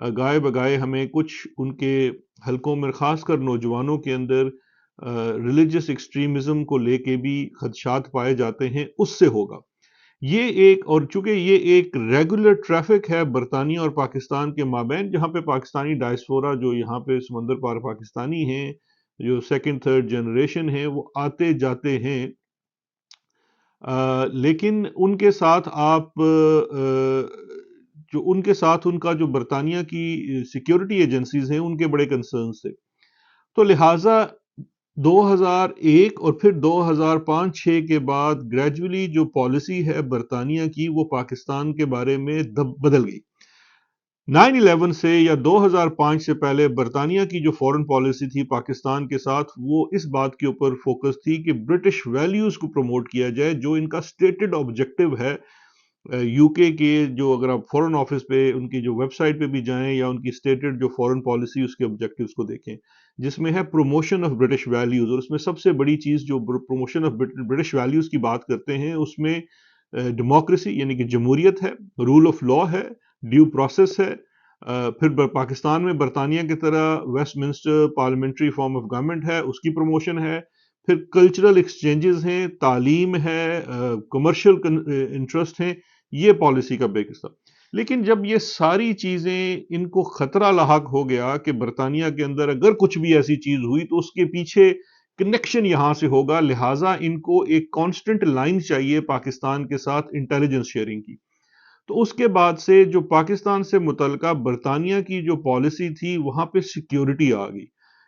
گائے بگائے ہمیں کچھ ان کے حلقوں میں خاص کر نوجوانوں کے اندر ریلیجس ایکسٹریمزم کو لے کے بھی خدشات پائے جاتے ہیں، اس سے ہوگا یہ ایک، اور چونکہ یہ ایک ریگولر ٹریفک ہے برطانیہ اور پاکستان کے مابین، جہاں پہ پاکستانی ڈائسپورا جو یہاں پہ سمندر پار پاکستانی ہیں، جو سیکنڈ تھرڈ جنریشن ہیں، وہ آتے جاتے ہیں، لیکن ان کے ساتھ آپ جو ان کے ساتھ ان کا جو برطانیہ کی سیکیورٹی ایجنسیز ہیں ان کے بڑے کنسرنز تھے، تو لہٰذا 2001 اور پھر 2005-6 کے بعد گریجولی جو پالیسی ہے برطانیہ کی وہ پاکستان کے بارے میں بدل گئی۔ 9/11 سے یا 2005 سے پہلے برطانیہ کی جو فورن پالیسی تھی پاکستان کے ساتھ، وہ اس بات کے اوپر فوکس تھی کہ برٹش ویلیوز کو پروموٹ کیا جائے، جو ان کا سٹیٹڈ آبجیکٹو ہے۔ یو کے جو، اگر آپ فورن آفس پہ ان کی جو ویب سائٹ پہ بھی جائیں یا ان کی سٹیٹڈ جو فورن پالیسی اس کے آبجیکٹیوز کو دیکھیں، جس میں ہے پروموشن آف برٹش ویلیوز، اور اس میں سب سے بڑی چیز جو پروموشن آف برٹش ویلیوز کی بات کرتے ہیں اس میں ڈیموکریسی یعنی کہ جمہوریت ہے، رول آف لا ہے، ڈیو پروسیس ہے، پھر پاکستان میں برطانیہ کی طرح Westminster parliamentary form of government ہے، اس کی پروموشن ہے، پھر کلچرل ایکسچینجز ہیں، تعلیم ہے، کمرشل انٹرسٹ ہیں، یہ پالیسی کا بیک حصہ۔ لیکن جب یہ ساری چیزیں ان کو خطرہ لاحق ہو گیا کہ برطانیہ کے اندر اگر کچھ بھی ایسی چیز ہوئی تو اس کے پیچھے کنیکشن یہاں سے ہوگا، لہٰذا ان کو ایک کانسٹنٹ لائن چاہیے پاکستان کے ساتھ انٹیلیجنس شیئرنگ کی۔ تو اس کے بعد سے جو پاکستان سے متعلقہ برطانیہ کی جو پالیسی تھی وہاں پہ سیکیورٹی آ گئی۔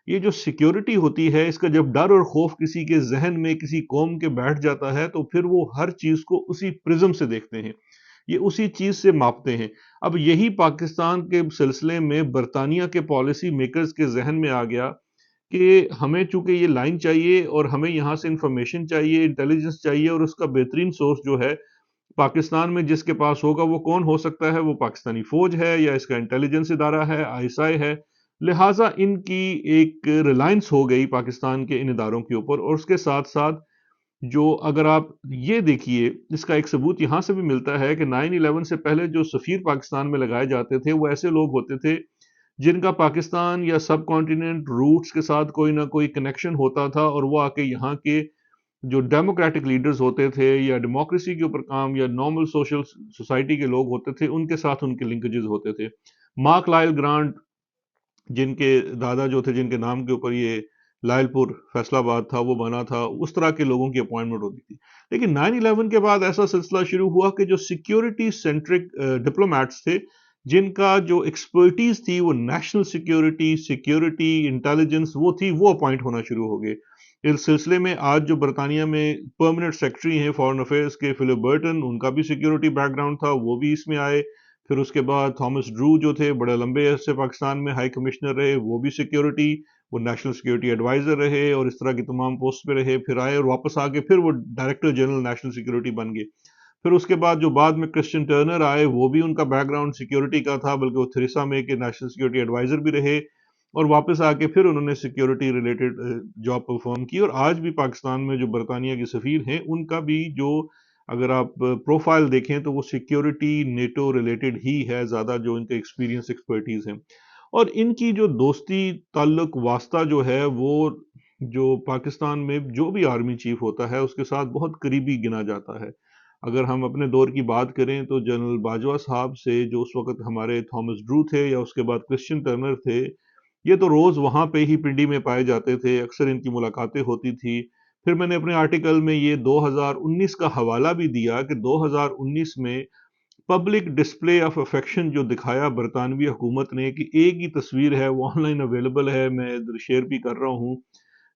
یہ جو سیکیورٹی ہوتی ہے، اس کا جب ڈر اور خوف کسی کے ذہن میں کسی قوم کے بیٹھ جاتا ہے تو پھر وہ ہر چیز کو اسی پرزم سے دیکھتے ہیں، یہ اسی چیز سے ماپتے ہیں۔ اب یہی پاکستان کے سلسلے میں برطانیہ کے پالیسی میکرز کے ذہن میں آ گیا کہ ہمیں چونکہ یہ لائن چاہیے اور ہمیں یہاں سے انفارمیشن چاہیے، انٹیلیجنس چاہیے، اور اس کا بہترین سورس جو ہے پاکستان میں جس کے پاس ہوگا وہ کون ہو سکتا ہے؟ وہ پاکستانی فوج ہے یا اس کا انٹیلیجنس ادارہ ہے، ISI ہے۔ لہٰذا ان کی ایک ریلائنس ہو گئی پاکستان کے ان اداروں کے اوپر، اور اس کے ساتھ ساتھ جو اگر آپ یہ دیکھیے، اس کا ایک ثبوت یہاں سے بھی ملتا ہے کہ 9/11 سے پہلے جو سفیر پاکستان میں لگائے جاتے تھے وہ ایسے لوگ ہوتے تھے جن کا پاکستان یا سب کانٹیننٹ روٹس کے ساتھ کوئی نہ کوئی کنیکشن ہوتا تھا، اور وہ آ کے یہاں کے جو ڈیموکریٹک لیڈرز ہوتے تھے یا ڈیموکریسی کے اوپر کام یا نارمل سوشل سوسائٹی کے لوگ ہوتے تھے، ان کے ساتھ ان کے لنکیجز ہوتے تھے۔ مارک لائل گرانٹ، جن کے دادا جو تھے، جن کے نام کے اوپر یہ لائل پور فیصلہ آباد تھا وہ بنا تھا، اس طرح کے لوگوں کی اپوائنٹمنٹ ہوتی تھی۔ لیکن 9/11 کے بعد ایسا سلسلہ شروع ہوا کہ جو سیکیورٹی سینٹرک ڈپلومیٹس تھے، جن کا جو ایکسپرٹیز تھی وہ نیشنل سیکیورٹی انٹیلیجنس وہ تھی، وہ اپوائنٹ ہونا شروع ہو گئے۔ اس سلسلے میں آج جو برطانیہ میں پرماننٹ سیکرٹری ہیں فارن افیئرس کے، فلپ برٹن، ان کا بھی سیکیورٹی بیک گراؤنڈ تھا، وہ بھی اس میں آئے۔ پھر اس کے بعد تھامس ڈرو جو تھے، بڑے لمبے عرصے پاکستان میں ہائی کمشنر رہے، وہ بھی سیکیورٹی، وہ نیشنل سیکیورٹی ایڈوائزر رہے اور اس طرح کی تمام پوسٹ پہ رہے، پھر آئے اور واپس آ کے پھر وہ ڈائریکٹر جنرل نیشنل سیکیورٹی بن گئے۔ پھر اس کے بعد جو بعد میں کرسچن ٹرنر آئے، وہ بھی ان کا بیک گراؤنڈ سیکیورٹی کا تھا، بلکہ وہ تھریسا مے کے نیشنل سیکیورٹی ایڈوائزر بھی رہے، اور واپس آ کے پھر انہوں نے سیکیورٹی ریلیٹڈ جاب پرفارم کی۔ اور آج بھی پاکستان میں جو برطانیہ کے سفیر ہیں ان کا بھی جو اگر آپ پروفائل دیکھیں تو وہ سیکیورٹی نیٹو ریلیٹڈ ہی ہے زیادہ، جو ان کے ایکسپیرینس ایکسپرٹیز ہیں۔ اور ان کی جو دوستی تعلق واسطہ جو ہے وہ جو پاکستان میں جو بھی آرمی چیف ہوتا ہے اس کے ساتھ بہت قریبی گنا جاتا ہے۔ اگر ہم اپنے دور کی بات کریں تو جنرل باجوہ صاحب سے، جو اس وقت ہمارے تھامس ڈرو تھے یا اس کے بعد کرسچن ٹرنر تھے، یہ تو روز وہاں پہ ہی پنڈی میں پائے جاتے تھے، اکثر ان کی ملاقاتیں ہوتی تھی۔ پھر میں نے اپنے آرٹیکل میں یہ 2019 کا حوالہ بھی دیا کہ 2019 میں پبلک ڈسپلے آف افیکشن جو دکھایا برطانوی حکومت نے، کہ ایک ہی تصویر ہے، وہ آن لائن اویلیبل ہے، میں ادھر شیئر بھی کر رہا ہوں،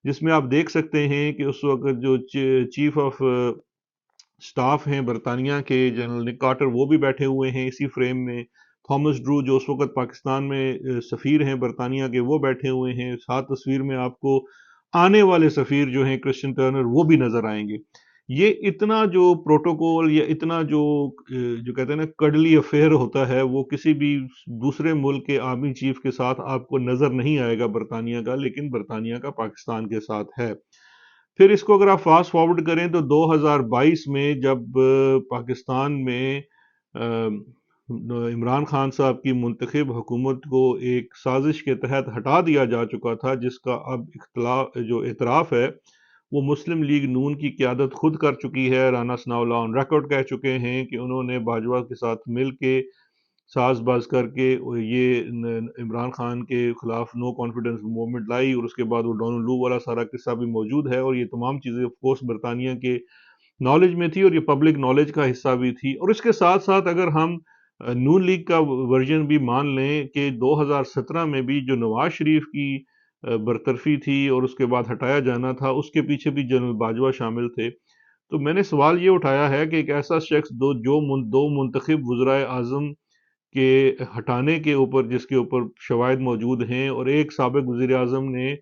جس میں آپ دیکھ سکتے ہیں کہ اس وقت جو چیف آف سٹاف ہیں برطانیہ کے، جنرل نک کارٹر، وہ بھی بیٹھے ہوئے ہیں اسی فریم میں۔ تھامس ڈرو جو اس وقت پاکستان میں سفیر ہیں برطانیہ کے، وہ بیٹھے ہوئے ہیں ساتھ۔ تصویر میں آپ کو آنے والے سفیر جو ہیں کرسچن ٹرنر، وہ بھی نظر آئیں گے۔ یہ اتنا جو پروٹوکول یا اتنا جو کہتے ہیں نا کڈلی افیئر ہوتا ہے، وہ کسی بھی دوسرے ملک کے آرمی چیف کے ساتھ آپ کو نظر نہیں آئے گا برطانیہ کا، لیکن برطانیہ کا پاکستان کے ساتھ ہے۔ پھر اس کو اگر آپ فاسٹ فارورڈ کریں تو 2022 میں جب پاکستان میں عمران خان صاحب کی منتخب حکومت کو ایک سازش کے تحت ہٹا دیا جا چکا تھا، جس کا اب جو اعتراف ہے وہ مسلم لیگ نون کی قیادت خود کر چکی ہے۔ رانا ثناء اللہ آن ریکارڈ کہہ چکے ہیں کہ انہوں نے باجوہ کے ساتھ مل کے ساز باز کر کے یہ عمران خان کے خلاف نو کانفیڈنس موومنٹ لائی، اور اس کے بعد وہ ڈونلڈ لو والا سارا قصہ بھی موجود ہے، اور یہ تمام چیزیں آف کورس برطانیہ کے نالج میں تھی اور یہ پبلک نالج کا حصہ بھی تھی۔ اور اس کے ساتھ ساتھ اگر ہم نون لیگ کا ورژن بھی مان لیں کہ 2017 میں بھی جو نواز شریف کی برطرفی تھی اور اس کے بعد ہٹایا جانا تھا، اس کے پیچھے بھی جنرل باجوہ شامل تھے۔ تو میں نے سوال یہ اٹھایا ہے کہ ایک ایسا شخص دو منتخب وزرائے اعظم کے ہٹانے کے اوپر، جس کے اوپر شواہد موجود ہیں، اور ایک سابق وزیر اعظم نے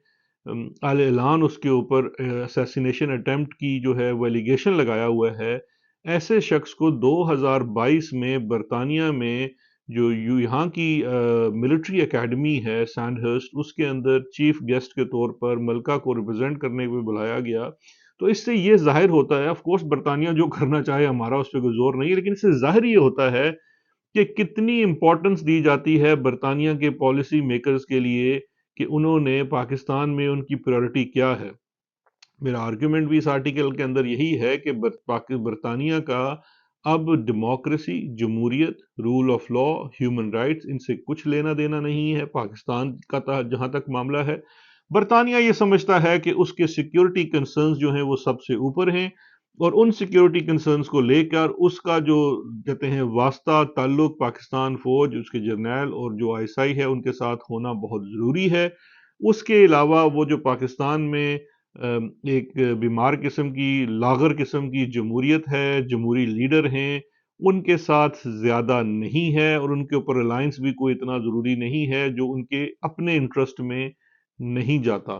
اعلان اس کے اوپر اسیسینیشن اٹیمپٹ کی جو ہے وہ ایلیگیشن لگایا ہوا ہے، ایسے شخص کو 2022 میں برطانیہ میں جو یہاں کی ملٹری اکیڈمی ہے سینڈ ہرسٹ، اس کے اندر چیف گیسٹ کے طور پر ملکہ کو ریپرزینٹ کرنے کو بلایا گیا۔ تو اس سے یہ ظاہر ہوتا ہے، آف کورس برطانیہ جو کرنا چاہے ہمارا اس پہ کوئی زور نہیں ہے، لیکن اس سے ظاہر یہ ہوتا ہے کہ کتنی امپورٹنس دی جاتی ہے برطانیہ کے پالیسی میکرز کے لیے، کہ انہوں نے پاکستان میں ان کی پریورٹی کیا ہے۔ میرا آرگیومنٹ بھی اس آرٹیکل کے اندر یہی ہے کہ برطانیہ کا اب ڈیموکریسی، جمہوریت، rule of law, human rights, ان سے کچھ لینا دینا نہیں ہے۔ پاکستان کا جہاں تک معاملہ ہے، برطانیہ یہ سمجھتا ہے کہ اس کے سیکیورٹی کنسرنز جو ہیں وہ سب سے اوپر ہیں، اور ان سیکیورٹی کنسرنز کو لے کر اس کا جو کہتے ہیں واسطہ تعلق پاکستان فوج، اس کے جرنیل اور جو آئی ایس آئی ہے ان کے ساتھ ہونا بہت ضروری ہے۔ اس کے علاوہ وہ جو پاکستان میں ایک بیمار قسم کی، لاغر قسم کی جمہوریت ہے، جمہوری لیڈر ہیں، ان کے ساتھ زیادہ نہیں ہے، اور ان کے اوپر ریلائنس بھی کوئی اتنا ضروری نہیں ہے جو ان کے اپنے انٹرسٹ میں نہیں جاتا۔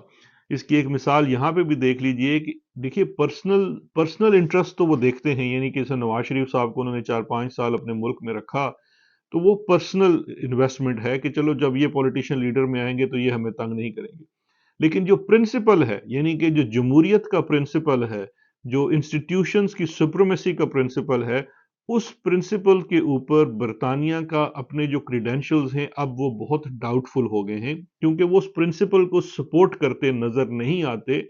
اس کی ایک مثال یہاں پہ بھی دیکھ لیجئے کہ دیکھیے پرسنل انٹرسٹ تو وہ دیکھتے ہیں، یعنی کہ جیسے نواز شریف صاحب کو انہوں نے 4-5 سال اپنے ملک میں رکھا، تو وہ پرسنل انویسٹمنٹ ہے کہ چلو جب یہ پولیٹیشین لیڈر میں آئیں گے تو یہ ہمیں تنگ نہیں کریں گے۔ لیکن جو پرنسپل ہے، یعنی کہ جو جمہوریت کا پرنسپل ہے، جو انسٹیٹیوشنز کی سپریمیسی کا پرنسپل ہے، اس پرنسپل کے اوپر برطانیہ کا اپنے جو کریڈینشلز ہیں اب وہ بہت ڈاؤٹ فل ہو گئے ہیں، کیونکہ وہ اس پرنسپل کو سپورٹ کرتے نظر نہیں آتے۔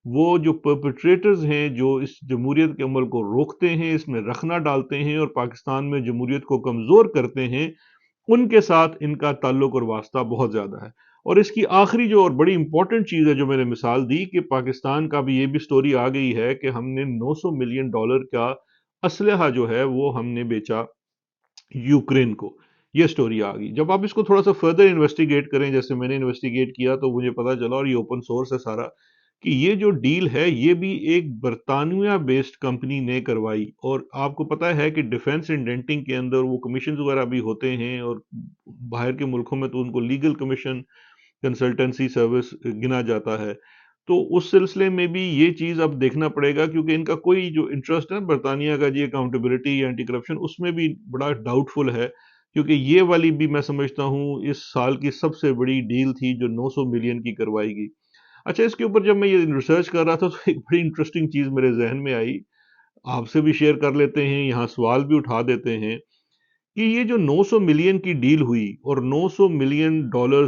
وہ جو پرپیٹریٹرز ہیں، جو اس جمہوریت کے عمل کو روکتے ہیں، اس میں رخنہ ڈالتے ہیں اور پاکستان میں جمہوریت کو کمزور کرتے ہیں، ان کے ساتھ ان کا تعلق اور واسطہ بہت زیادہ ہے۔ اور اس کی آخری جو اور بڑی امپورٹنٹ چیز ہے جو میں نے مثال دی، کہ پاکستان کا بھی یہ بھی سٹوری آ گئی ہے کہ ہم نے $900 ملین کا اسلحہ جو ہے وہ ہم نے بیچا یوکرین کو۔ یہ سٹوری آ گئی۔ جب آپ اس کو تھوڑا سا فردر انویسٹیگیٹ کریں، جیسے میں نے انویسٹیگیٹ کیا، تو مجھے پتا چلا، اور یہ اوپن سورس ہے سارا، کہ یہ جو ڈیل ہے یہ بھی ایک برطانیہ بیسڈ کمپنی نے کروائی۔ اور آپ کو پتا ہے کہ ڈیفنس انڈینٹنگ کے اندر وہ کمیشنز وغیرہ بھی ہوتے ہیں، اور باہر کے ملکوں میں تو ان کو لیگل کمیشن کنسلٹنسی سروس گنا جاتا ہے۔ تو اس سلسلے میں بھی یہ چیز اب دیکھنا پڑے گا، کیونکہ ان کا کوئی جو انٹرسٹ ہے برطانیہ کا، جی اکاؤنٹیبلٹی یا اینٹی کرپشن، اس میں بھی بڑا ڈاؤٹ فل ہے، کیونکہ یہ والی بھی میں سمجھتا ہوں اس سال کی سب سے بڑی ڈیل تھی جو 900 ملین کی کروائی گئی۔ اچھا، اس کے اوپر جب میں یہ ریسرچ کر رہا تھا تو ایک بڑی انٹرسٹنگ چیز میرے ذہن میں آئی، آپ سے بھی شیئر کر لیتے ہیں، یہاں سوال بھی اٹھا دیتے ہیں، کہ یہ جو 900 ملین کی ڈیل ہوئی اور $900 ملین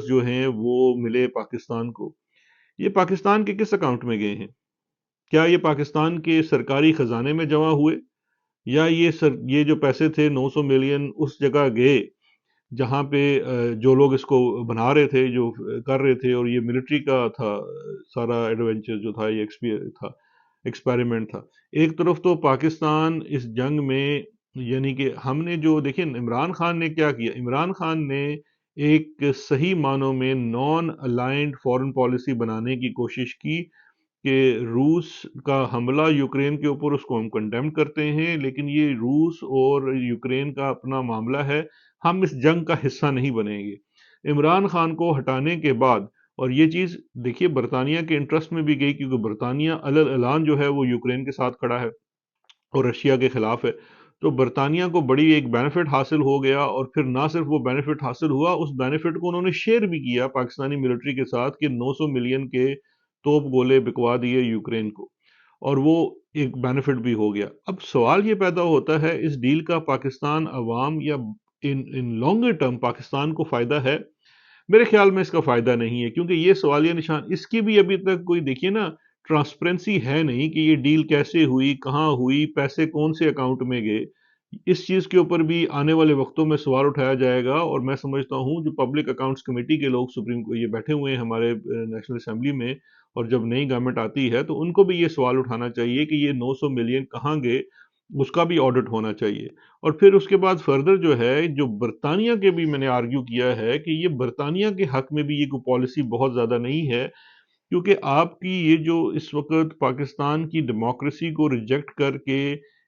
جو ہیں وہ ملے پاکستان کو، یہ پاکستان کے کس اکاؤنٹ میں گئے ہیں؟ کیا یہ پاکستان کے سرکاری خزانے میں جمع ہوئے، یا یہ جو پیسے تھے 900 ملین اس جگہ گئے جہاں پہ جو لوگ اس کو بنا رہے تھے، جو کر رہے تھے، اور یہ ملٹری کا تھا سارا ایڈونچر جو تھا، یہ ایکسپیریمنٹ تھا۔ ایک طرف تو پاکستان اس جنگ میں، یعنی کہ ہم نے جو دیکھیں عمران خان نے کیا کیا، عمران خان نے ایک صحیح معنوں میں نان الائنڈ فورن پالیسی بنانے کی کوشش کی، کہ روس کا حملہ یوکرین کے اوپر اس کو ہم کنڈیم کرتے ہیں، لیکن یہ روس اور یوکرین کا اپنا معاملہ ہے، ہم اس جنگ کا حصہ نہیں بنیں گے۔ عمران خان کو ہٹانے کے بعد، اور یہ چیز دیکھیے برطانیہ کے انٹرسٹ میں بھی گئی، کیونکہ برطانیہ اعلان جو ہے وہ یوکرین کے ساتھ کھڑا ہے اور رشیا کے خلاف ہے، تو برطانیہ کو بڑی ایک بینیفٹ حاصل ہو گیا، اور پھر نہ صرف وہ بینیفٹ حاصل ہوا، اس بینیفٹ کو انہوں نے شیئر بھی کیا پاکستانی ملٹری کے ساتھ، کہ 900 ملین کے توپ گولے بکوا دیے یوکرین کو، اور وہ ایک بینیفٹ بھی ہو گیا۔ اب سوال یہ پیدا ہوتا ہے، اس ڈیل کا پاکستان عوام یا ان لانگر ٹرم پاکستان کو فائدہ ہے؟ میرے خیال میں اس کا فائدہ نہیں ہے، کیونکہ یہ سوالیہ نشان اس کی بھی ابھی تک کوئی دیکھیے نا ٹرانسپیرنسی ہے نہیں کہ یہ ڈیل کیسے ہوئی، کہاں ہوئی، پیسے کون سے اکاؤنٹ میں گئے۔ اس چیز کے اوپر بھی آنے والے وقتوں میں سوال اٹھایا جائے گا، اور میں سمجھتا ہوں جو پبلک اکاؤنٹس کمیٹی کے لوگ سپریم کو یہ بیٹھے ہوئے ہیں ہمارے نیشنل اسمبلی میں، اور جب نئی گورنمنٹ آتی ہے تو ان کو بھی یہ سوال اٹھانا چاہیے کہ یہ 900 ملین کہاں گئے، اس کا بھی آڈٹ ہونا چاہیے۔ اور پھر اس کے بعد فردر جو ہے، جو برطانیہ کے بھی میں نے آرگیو کیا ہے کہ یہ برطانیہ کے حق میں بھی یہ کوئی پالیسی بہت زیادہ نہیں ہے، کیونکہ آپ کی یہ جو اس وقت پاکستان کی ڈیموکریسی کو ریجیکٹ کر کے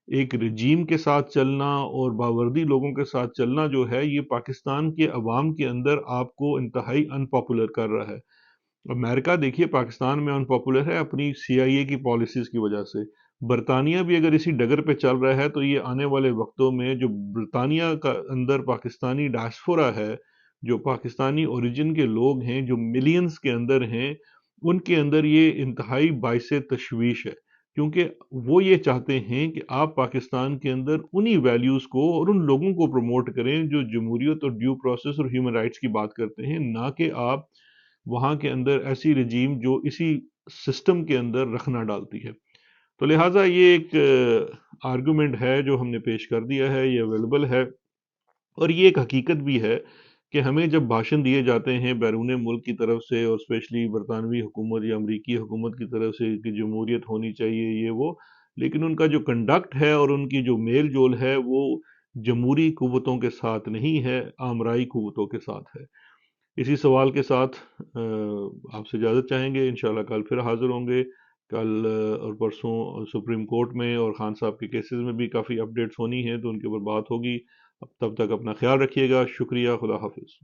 ایک رجیم کے ساتھ چلنا اور باوردی لوگوں کے ساتھ چلنا جو ہے، یہ پاکستان کے عوام کے اندر آپ کو انتہائی ان پاپولر کر رہا ہے۔ امریکہ دیکھیے پاکستان میں ان پاپولر ہے اپنی سی آئی اے کی پالیسیز کی وجہ سے۔ برطانیہ بھی اگر اسی ڈگر پہ چل رہا ہے تو یہ آنے والے وقتوں میں جو برطانیہ کا اندر پاکستانی ڈائسپورا ہے، جو پاکستانی اوریجن کے لوگ ہیں، جو ملینز کے اندر ہیں، ان کے اندر یہ انتہائی باعث تشویش ہے، کیونکہ وہ یہ چاہتے ہیں کہ آپ پاکستان کے اندر انہی ویلیوز کو اور ان لوگوں کو پروموٹ کریں جو جمہوریت اور ڈیو پروسیس اور ہیومن رائٹس کی بات کرتے ہیں، نہ کہ آپ وہاں کے اندر ایسی رجیم جو اسی سسٹم کے اندر رکھنا ڈالتی ہے۔ تو لہٰذا یہ ایک آرگومنٹ ہے جو ہم نے پیش کر دیا ہے، یہ اویلیبل ہے، اور یہ ایک حقیقت بھی ہے کہ ہمیں جب بھاشن دیے جاتے ہیں بیرون ملک کی طرف سے، اور اسپیشلی برطانوی حکومت یا امریکی حکومت کی طرف سے کہ جمہوریت ہونی چاہیے یہ وہ، لیکن ان کا جو کنڈکٹ ہے اور ان کی جو میل جول ہے وہ جمہوری قوتوں کے ساتھ نہیں ہے، آمرائی قوتوں کے ساتھ ہے۔ اسی سوال کے ساتھ آپ سے اجازت چاہیں گے، انشاءاللہ کل پھر حاضر ہوں گے۔ کل اور پرسوں سپریم کورٹ میں اور خان صاحب کے کیسز میں بھی کافی اپڈیٹس ہونی ہیں، تو ان کے اوپر بات ہوگی۔ اب تب تک اپنا خیال رکھیے گا، شکریہ، خدا حافظ۔